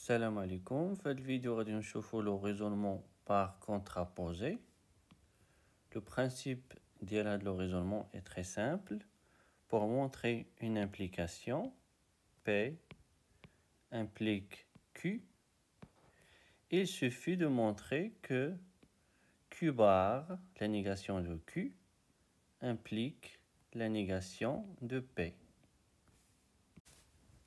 Salam alaikum. Dans cette vidéo, on va voir le raisonnement par contraposé. Le principe de raisonnement est très simple. Pour montrer une implication, P implique Q, il suffit de montrer que Q bar, la négation de Q, implique la négation de P.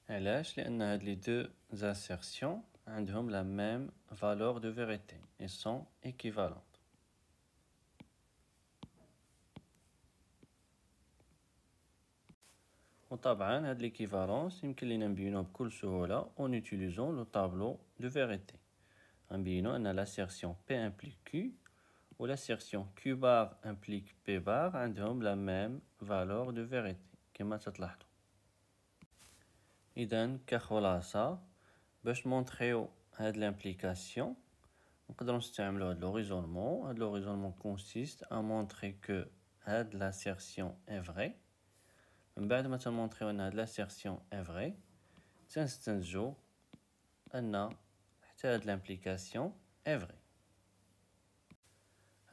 علاش لأن les deux assertions ont la même valeur de vérité et sont équivalentes. وطبعا هاد l'équivalence يمكن لنا نبينوها بكل سهولة en utilisant le tableau de vérité. نبينو أن l'assertion P implique Q ou l'assertion Q bar implique P bar عندهم la même valeur de vérité كما تلاحظوا. إذن كخلاصة باش نمونطريو هاد l'implication نقدروا نستعملو هاد le raisonnement. هاد le raisonnement consiste à montrer que هاد l'assertion est vraie. من بعد ما تنمونطريو أن هاد l'assertion est vraie تنستنتجو أن حتى هاد l'implication est vraie.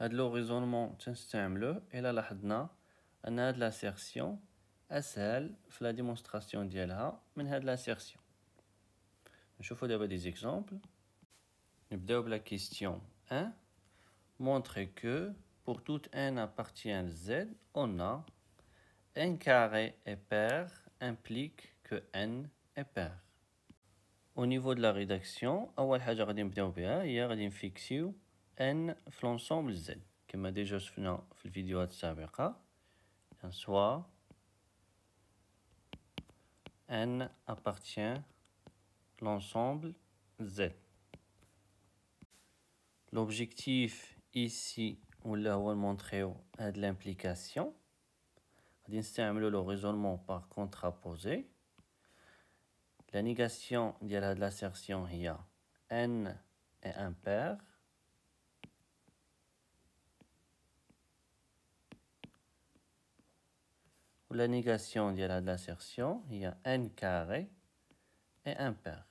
هاد le raisonnement تنستعملوه إلا لاحظنا أن هاد l'assertion أسهل في la démonstration ديالها من هاد l'assertion. نشوفو دابا des exemples. نبداو بلا question 1. Montrer que pour toute n appartient à Z, on a n carré est pair implique que n est pair. Au niveau de la rédaction, أول حاجة غادي نبداو بها هي غادي نفيكسيو n في l'ensemble Z كما ديجا شفنا في الفيديوهات السابقة. Soit n appartient l'ensemble Z. L'objectif ici هو نمونطريو هاد l'implication. غادي نستعملو le raisonnement par contraposé. La négation ديال هاد l'assertion هي n est impair. La négation ديال هاد l'assertion هي n carré est impair.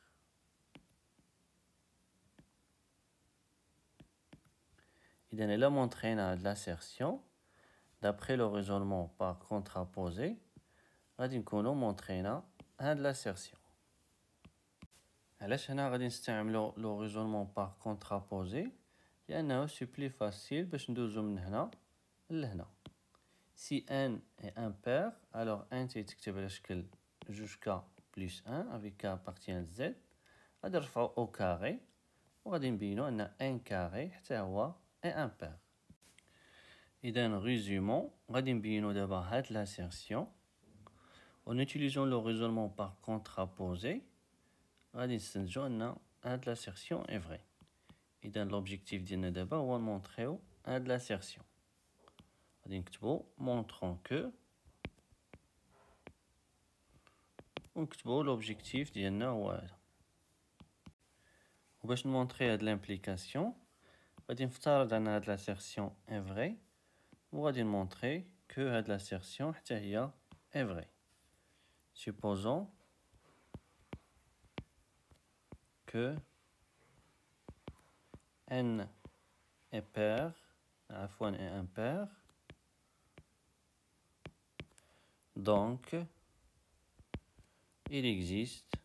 إذن إلا montrينا هاد l'assertion d'après le raisonnement par contraposé غادي نكونو montrينا هاد l'assertion. علاش هنا غادي نستعملو le raisonnement par contraposé لأنه سي بلي فاسيل باش ندوزو من هنا لهنا. Si n est impair, alors n تيتكتب على شكل 2k plus 1 avec k appartient à z. غادي نرفعو au carré وغادي نبينو أن n carré حتى هو est impair. إذن résumons, غادي نبينو دابا هاد l'assertion. En utilisant le raisonnement par contraposé, غادي نستنتجو أن هاد l'assertion est vraie. إذن l'objectif ديالنا دابا هو نمونطريو هاد l'assertion. غادي نكتبو montrons que ونكتبو l'objectif ديالنا هو هذا. وباش نمونطري هاد l'implication غادي نفترض أن هاد l'assertion est vraie وغادي نمونطري que هاد l'assertion حتى هي est vraie. Supposons que n est pair, عفوا est impair. Donc, il existe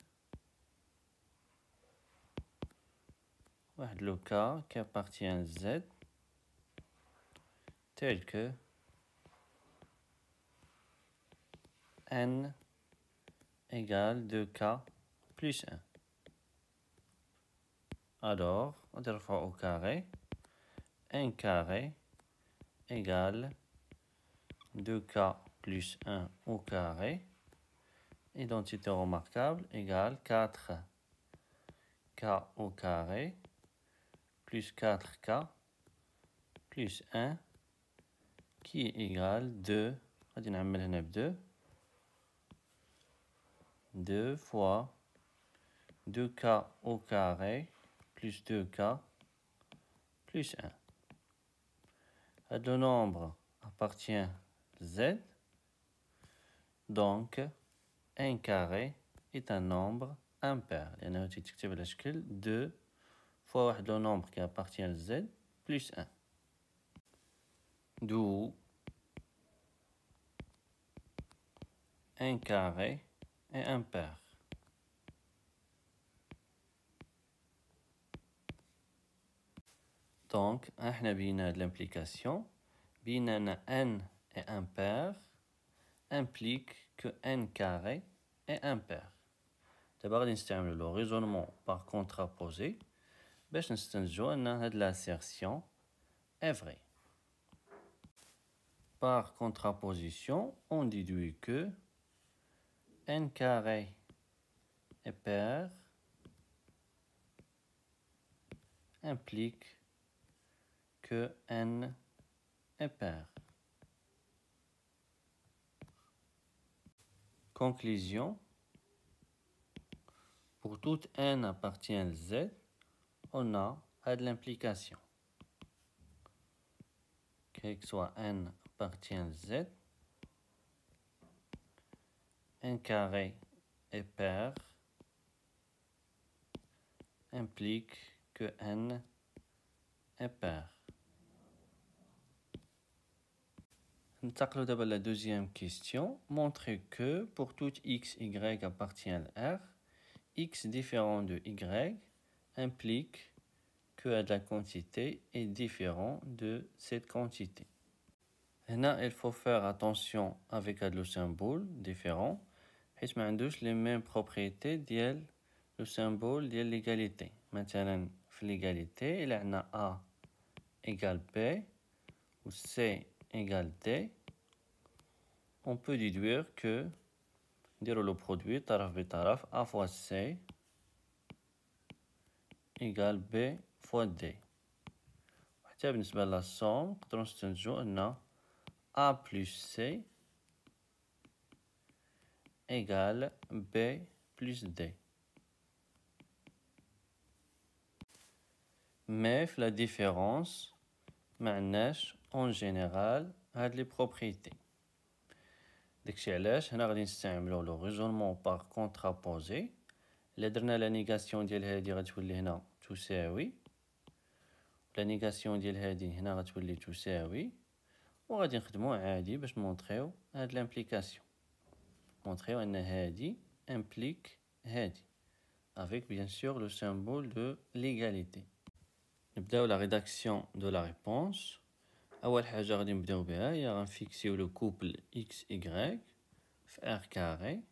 le cas qui appartient à Z tel que n égale 2k plus 1. Alors, on va faire au carré, n carré égale 2k plus 1 au carré, identité remarquable égale 4k au carré plus 4k plus 1 qui est égal 2, on va نعمل 2 fois 2k au carré plus 2k plus 1. Le nombre appartient à Z, donc n carré est un nombre impair. لأنه تكتب على شكل 2 fois واحد le nombre qui appartient à z plus 1. D'où 1 carré est impair. Donc, احنا بينا l'implication. بينا n est impair implique que n carré est impair. D'abord, on utilise le raisonnement par contraposé. باش نستنتجو أن هاد l'assertion est vraie. Par contraposition, on déduit que n carré est pair implique que n est pair. Conclusion. Pour toute n appartient à z, on a de l'implication. Quel que soit n appartient à z, n carré est pair implique que n est pair. ننتقلوا دابا la deuxième question. Montrer que pour tout x, y appartient à R, x différent de y implique que la quantité est différent de cette quantité. Là, il faut faire attention avec le symbole différent. حيت ما عندوش les mêmes propriétés ديال le symbole ديال l'égalité. مثلا في l'égalité il عندنا a égale b ou c égale d. On peut déduire que نديرو le produit طرف بطرف a fois c égale b fois d. وحتى بالنسبة لا somme نقدرو نستنتجو أن a plus c égale b plus d. Mais la différence معناش en général هاد les propriétés. داكشي علاش هنا غادي نستعملو لو raisonnement par contraposé. إلا درنا لا نيغاسيون ديال هادي غتولي هنا تساوي، لا نيغاسيون ديال هادي هنا غتولي تساوي، وغادي نخدمو عادي باش نمونطريو هاد لامبليكاسيون. نمونطريو أن هادي implique هادي avec bien sûr le symbole de l'égalité. نبداو la rédaction de la réponse. أول حاجة غادي نبداو بها هي غنفيكسيو لو كوبل x y في R carré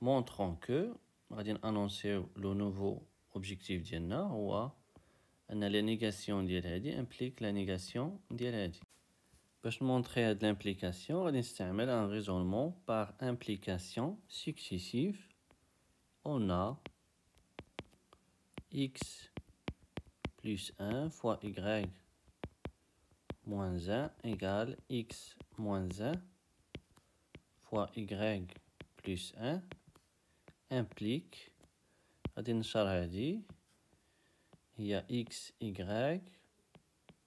montrant que غادي نانونسيو لو نوفو اوبجيكتيف ديالنا هو أن لا نيغاسيون ديال هادي implique لا نيغاسيون ديال هادي. باش نمونطري هاد لامبليكاسيون غادي نستعمل un raisonnement par implication successive. On a x plus 1 fois y moins 1 égale x moins 1 fois y plus 1 implique غادي نشر هادي هي x y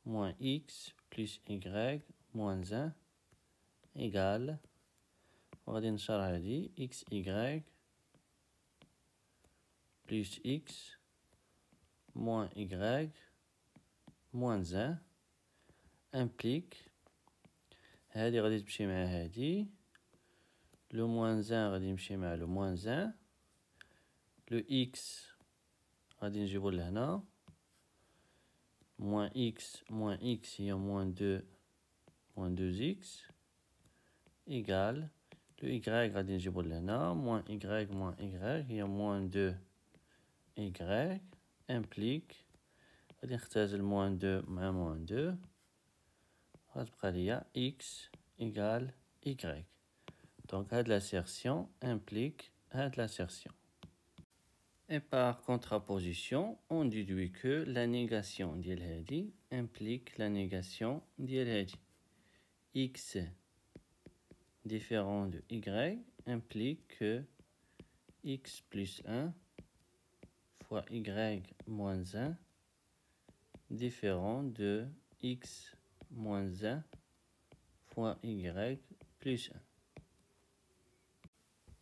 moins x plus y moins 1 égale وغادي نشر هادي x y plus x moins y moins 1 implique هادي غادي تمشي مع هادي لو moins 1 غادي يمشي مع لو moins 1 لو x غادي نجيبو لهنا moins x هي moins 2x égale لو y غادي نجيبو لهنا moins y هي moins 2y implique غادي نختزل moins 2 مع moins 2 غتبقى ليا x égale y. Donc هاد l'assertion implique هاد l'assertion. Et par contraposition, on déduit que la négation ديال هادي implique la négation ديال هادي. X différent de y implique que x plus 1 fois y moins 1 différent de x moins 1 fois y plus 1.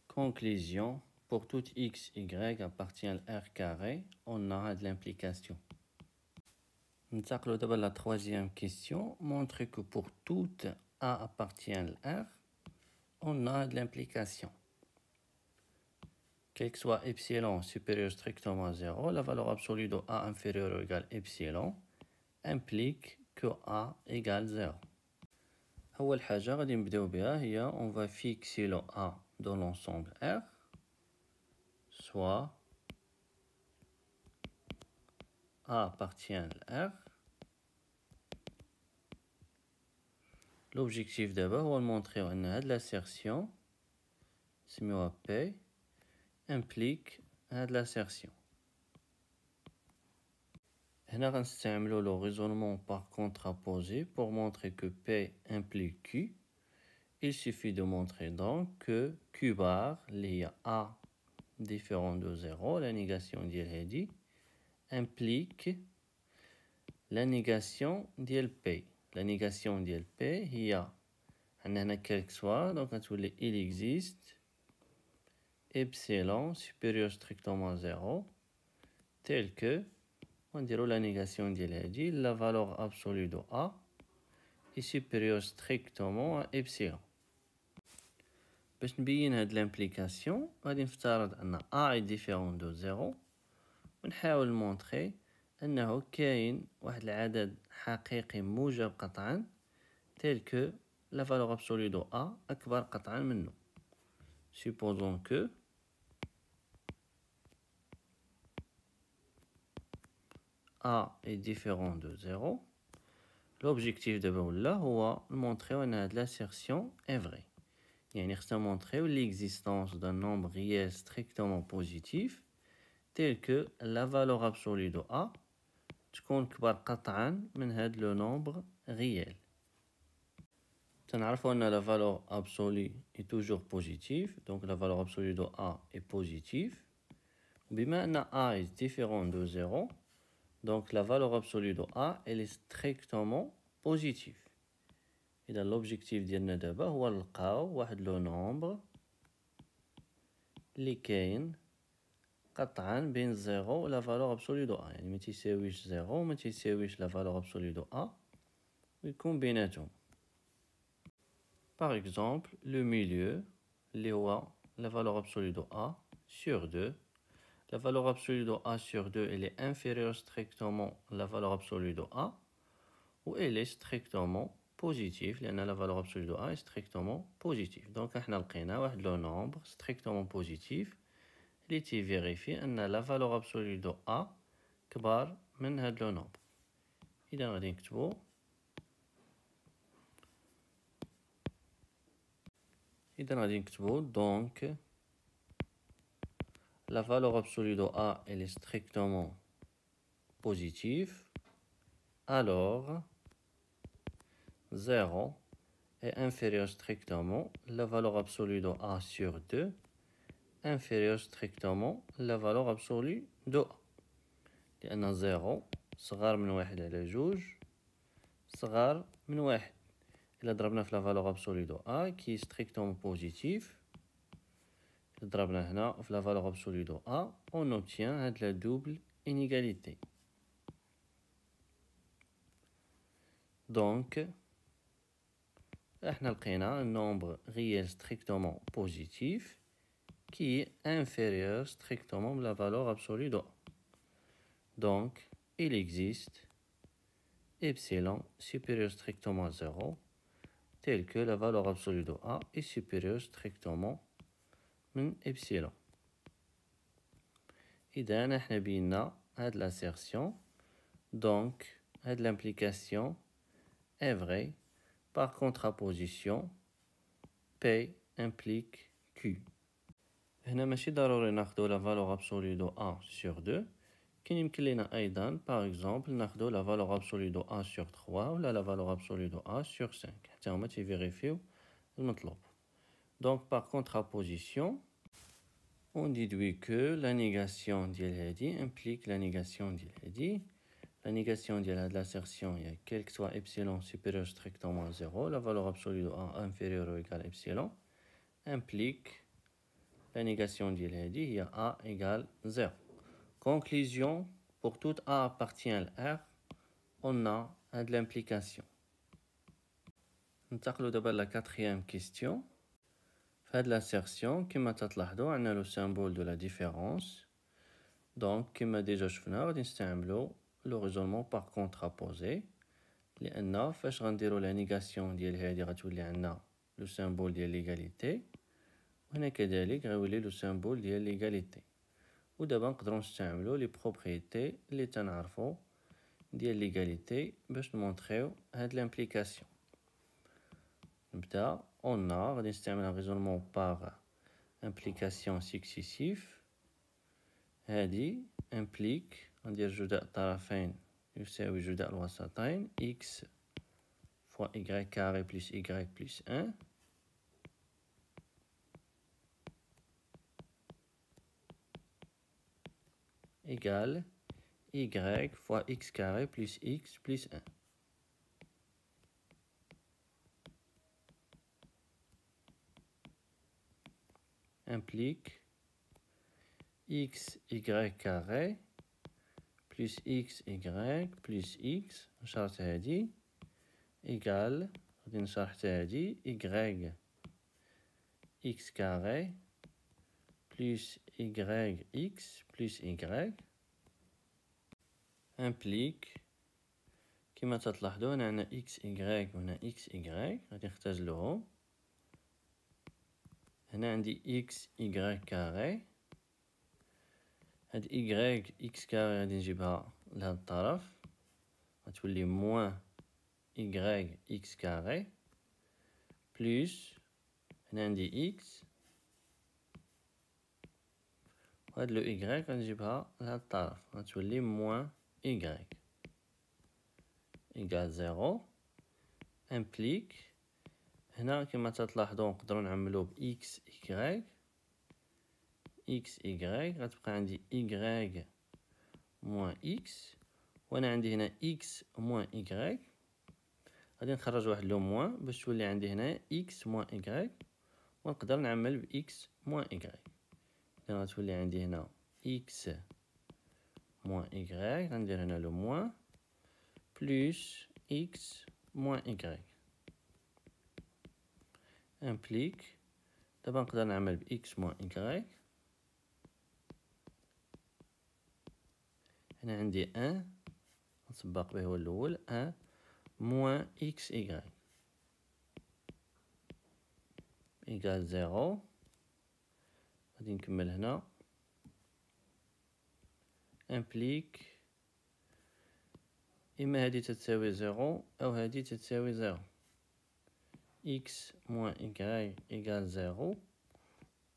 Conclusion. pour toute x, y appartient à R carré, on a de l'implication. Nous la troisième question. Montrer que pour toute A appartient à R, on a de l'implication. Quel que soit epsilon supérieur strictement à 0, la valeur absolue de A inférieure ou égale epsilon implique que A égale 0. أول حاجة غادي نبداو بها هي on va fixer le A dans l'ensemble R, soit A appartient à R. L'objectif d'abord هو نمونطريو أن هاد l'assertion سميوها P implique هاد l'assertion. هنا غنستعملو le raisonnement par contraposé pour montrer que P implique Q. Il suffit de montrer donc que Q bar اللي هي A différent de 0, la négation ديال هادي implique la négation ديال P. La négation ديال P هي عندنا هنا quel que soit, donc غتولي il existe epsilon supérieur strictement à 0 tel que on dirait la négation ديال هادي la valeur absolue de A est supérieure strictement à epsilon. باش نبين هاد l'implication غادي نفترض أن A est différent de 0 ونحاول نمونطري أنه كاين واحد العدد حقيقي موجب قطعا tel que la valeur absolue de A أكبر قطعا منه. Supposons que A est différent de 0. L'objectif de là هو montrer أن هاد l'assertion est vraie. يعني خصنا montrer l'existence d'un nombre réel strictement positif tel que la valeur absolue de A تكون كبر قطعا من هاد le nombre réel. تنعرفوا أن la valeur absolue est toujours positive, donc la valeur absolue de A est positive. بما أن A est différent de 0, donc la valeur absolue de A elle est strictement positive. إذا l'objectif ديالنا دابا هو نلقاو واحد لو نومبر اللي كاين قطعا بين 0 و لا فالور ابسولو دو A، يعني ما تيساويش 0 و ما تيساويش لا فالور ابسولو دو A ويكون بيناتهم. Par exemple, le milieu اللي هو la valeur absolue de A sur 2. La valeur absolue de A sur 2 elle est inférieure strictement à la valeur absolue de A ou elle est strictement positive لأن la valeur absolue de A est strictement positive. Donc احنا لقينا واحد لو nombre strictement positif اللي تيفيريفي أن la valeur absolue de A كبار من هاد لو nombre. إذا غادي نكتبو donc la valeur absolue de A elle est strictement positive, alors 0 est inférieur strictement la valeur absolue de A sur 2 inférieur strictement la valeur absolue de A. لأن 0 صغار من 1 على 2 صغار من 1. إلا ضربنا في la valeur absolue de A qui est strictement positive, ضربنا هنا في la valeur absolue de A, on obtient هاد la double inégalité. Donc احنا لقينا un nombre réel strictement positif qui est inférieur strictement à la valeur absolue de A. Donc il existe epsilon supérieur strictement à 0 tel que la valeur absolue de A est supérieure strictement من epsilon. إذا احنا بينا هاد l'assertion, donc هاد l'implication est vraie. Par contraposition, P implique Q. هنا ماشي ضروري ناخدو la valeur absolue de A sur 2. كاين يمكن لينا أيضا par exemple ناخدو la valeur absolue de A sur 3 ولا la valeur absolue de A sur 5. حتى هما تيفيريفيو المطلوب. Donc par contraposition, on déduit que la négation ديال هادي implique la négation ديال هادي. La négation de l'assertion est quel que soit epsilon supérieur strictement à 0, la valeur absolue de A inférieure ou égale à epsilon implique La négation ديال هذه هي A égale 0. Conclusion, pour toute A appartient à R, on a de l'implication. ننتقلوا دابا la quatrième question. في هاد l'assertion كما تلاحظوا عندنا لو symbole de la différence. Donc كما ديجا شفنا غادي نستعملوا لو raisonnement par contraposé لأن فاش غنديروا la négation ديال هادي غتولي عندنا لو symbole ديال l'égalité وهنا كذلك غيولي لو symbole ديال l'égalité. ودابا نقدروا نستعملوا لي بروبريتي اللي تنعرفوا ديال l'égalité باش نمونطريو هاد l'implication. نبدا on a غادي نستعمل un raisonnement par implication successive. هادي implique غندير جداء الطرفين يساوي جداء الوسطين x fois y carré plus y plus 1 égale y fois x carré plus x plus 1. Implique x y carré plus x y plus x نشرت هادي égale غادي نشرح حتى هادي y x carré plus y x plus y implique كما تلاحظوا هنا عندنا x y وهنا x y غادي نختزلوهم. هنا عندي x y carré هاد y x carré غادي نجيبها لهاد الطرف غتولي موان y x carré بلس هنا عندي x وهاد لو y غنجيبها لهاد الطرف غتولي موان y égale 0. implique هنا كما تلاحظوا نقدروا نعملوه ب x y x y غتبقى عندي y موان x وانا عندي هنا x موان y غادي نخرج واحد لو موان باش تولي عندي هنا x موان y ونقدر نعمل ب x موان y اذا غتولي عندي هنا x موان y غندير هنا لو موان بلس x موان y implique دابا نقدر نعمل ب x موان y هنا عندي 1 نسبق به هو الاول 1 موان x y égale 0. غادي نكمل هنا implique إما هادي تتساوي 0 أو هادي تتساوي 0 x moins y égale 0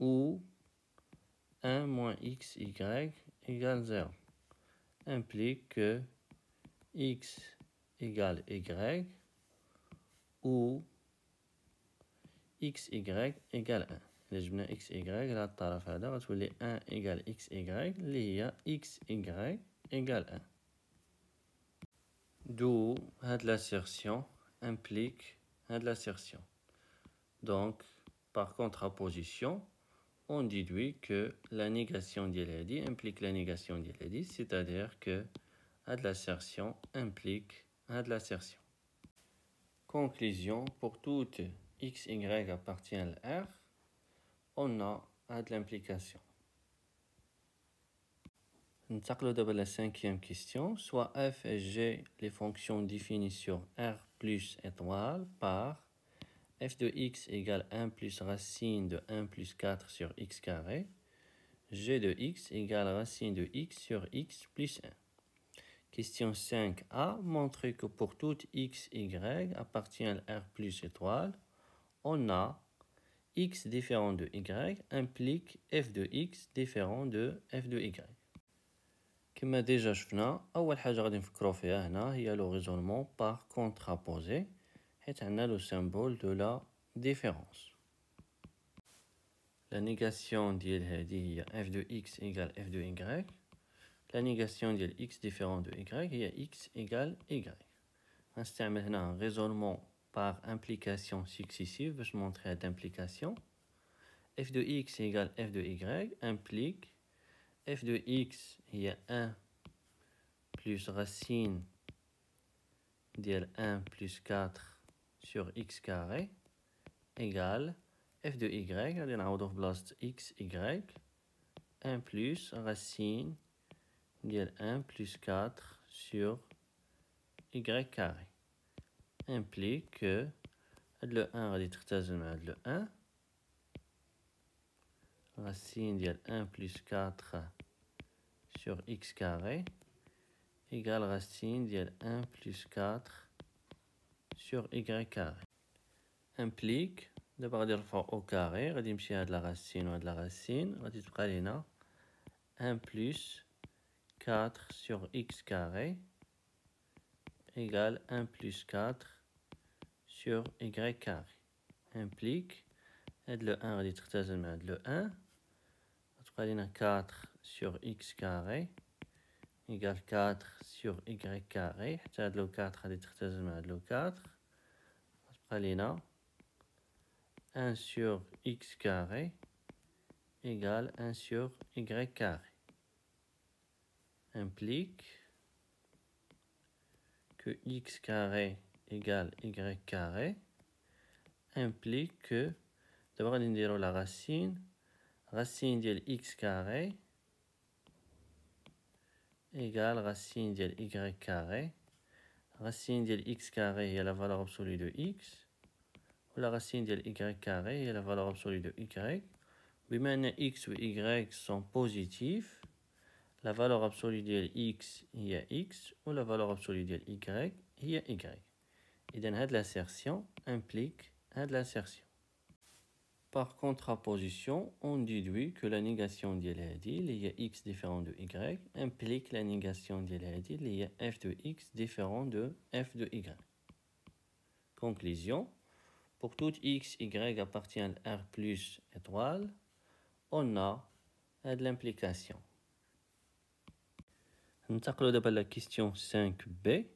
ou 1 moins x y égale 0 implique que x égale y ou x y égale 1. إلا جبنا x y لهاد الطرف هذا غتولي 1 égale x y اللي هي x y égale 1. D'où l'assertion implique l'assertion. Donc, par contraposition, on déduit que la négation d'Yeladi implique la négation d'Yeladi, c'est-à-dire que l'assertion implique l'assertion. Conclusion, pour toute x, y appartient à R, on a de l'implication. ننتقلوا دابا la cinquième question. Soit f et g les fonctions définies sur R plus étoile par f de x égale 1 plus racine de 1 plus 4 sur x carré, g de x égale racine de x sur x plus 1. Question 5a. Montrer que pour toute x, y appartient à R plus étoile, on a x différent de y implique f de x différent de f de y. كما ديجا شفنا اول حاجه غادي نفكروا فيها هنا هي لو ريزونمون بار كونترابوزي حيت عندنا لو سيمبول دو لا ديفيرونس. لا نيغاسيون ديال هذه هي f de x égale f de y. لا نيغاسيون ديال x ديفيرون دو y هي x égale y. غنستعمل هنا ريزونمون بار امبليكاسيون سكسيسيف باش نمونطري هاد امبليكاسيون. f de x égale f de y implique f de x هي 1 plus racine ديال 1 plus 4 sur x carré égale f de y غادي نعوضو في بلاصة x y 1 plus racine ديال 1 plus 4 sur y carré implique que هاد le 1 غادي تختزل مع هاد le 1 racine ديال 1 plus 4 sur x carré égale racine ديال 1 plus 4 sur y carré implique دابا غادي نرفعو au carré غادي يمشي هاد لا racine وهاد لا racine غادي تبقى لينا 1 plus 4 sur x carré égale 1 plus 4 sur y carré implique هاد le 1 غادي تختزل مع هاد le 1 غتبقى لينا 4 sur x carré égale 4 sur y carré حتى هاد لو 4 غادي تختزل مع هاد لو 4 غتبقى لينا 1 sur x carré égale 1 sur y carré implique que x carré égale y carré implique que d'abord غادي نديرو la racine ديال x carré égale racine ديال y carré racine ديال x carré هي la valeur absolue de x و la racine ديال y carré هي la valeur absolue de y بما أن x و y sont positifs la valeur absolue ديال x هي x و la valeur absolue ديال y هي y إذن هاد l'assertion implique هاد l'assertion. Par contraposition, on déduit que la négation ديال هادي اللي هي x différent de y implique la négation ديال هادي اللي هي f de x différent de f de y. Conclusion. Pour tout x, y appartient à R plus étoile, on a de l'implication. ننتقلوا دابا la question 5b.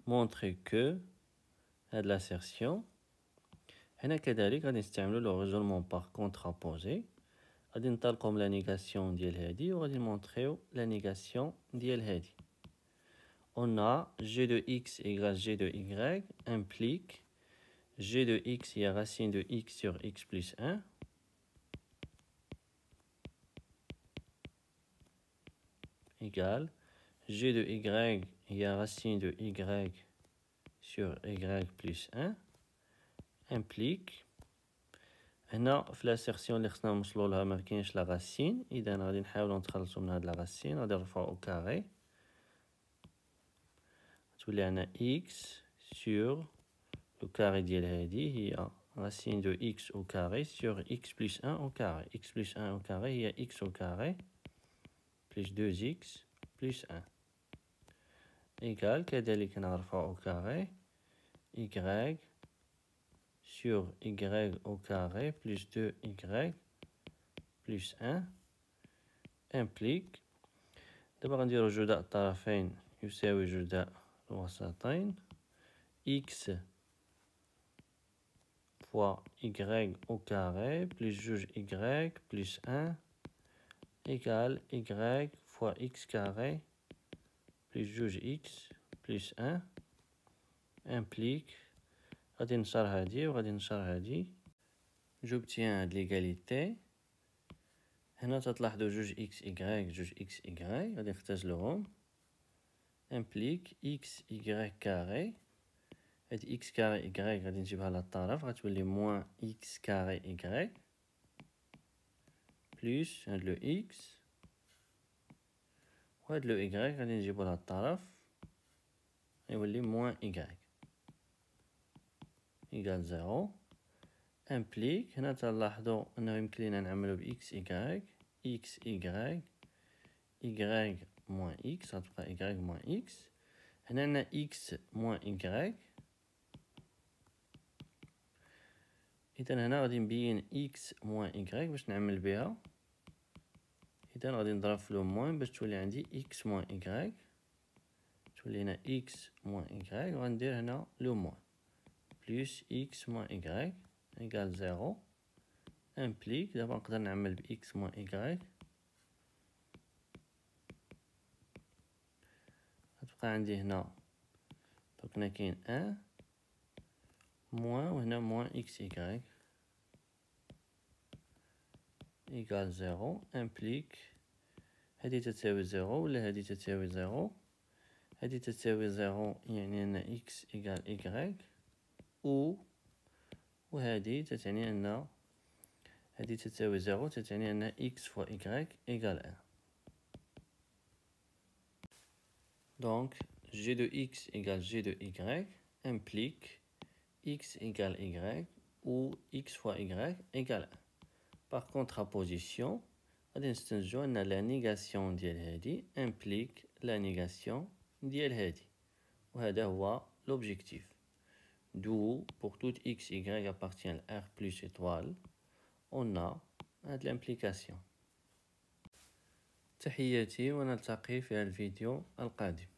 Montrer que de l'assertion. هنا كذلك غادي نستعملوا لو raisonnement par contraposé. غادي نطلقوا la négation ديال هادي وغادي نمونطريو la négation ديال هادي. On a g de x égale g de y implique g de x est racine de x sur x plus 1 égale g de y est racine de y sur y plus 1 implique هنا في l'assertion اللي خصنا نوصلوا لها ما كاينش لا racine اذا غادي نحاولوا نتخلصوا من هاد لا racine غادي نرفعوا au carré تولي عندنا x sur le carré ديال هادي هي racine de x au carré sur x plus 1 au carré. x plus 1 au carré هي x au carré plus 2x plus 1 égale كذلك نرفع au carré y sur y au carré plus 2y plus 1 implique دابا غنديرو جداء الطرفين يساوي جداء الوسطين x fois y au carré plus juge y plus 1 égale y fois x carré plus juge x plus 1 implique غادي نشر هادي وغادي نشر هادي j'obtiens هاد l'égalité هنا تلاحظوا جوج x y جوج x y غادي نختزلوهم implique x y carré هاد x carré y غادي نجيبها للطرف غتولي moins x carré y plus هاد لو x وهاد لو y غادي نجيبو للطرف يولي moins y égale 0 implique هنا تلاحظوا انه يمكن لينا نعملو ب x y x y y moins x غتبقى y moins x هنا عندنا x moins y إذا هنا غادي نبين x moins y باش نعمل بها إذا غادي نضرب في لو موان باش تولي عندي x moins y تولي هنا x moins y وغندير هنا لو موان plus x moins y égale 0 implique دابا نقدر نعمل ب x moins y غتبقى عندي هنا دونك هنا كاين 1 موان وهنا موان xy إيكال 0 implique هادي تساوي 0 ولا هادي تساوي 0 هادي تساوي 0 يعني أن x إيكال y وهادي تتعني أن هادي تساوي 0 تتعني أن x fois y إيكال 1 donc g de x égale g de y implique x égale y ou x fois y égale 1 par contraposition غادي نستنتجو أن la négation ديال هادي implique la négation ديال هادي وهذا هو l'objectif d'où pour toute x y appartient à R plus étoile on a هاد l'implication. تحياتي ونلتقي في الفيديو القادم.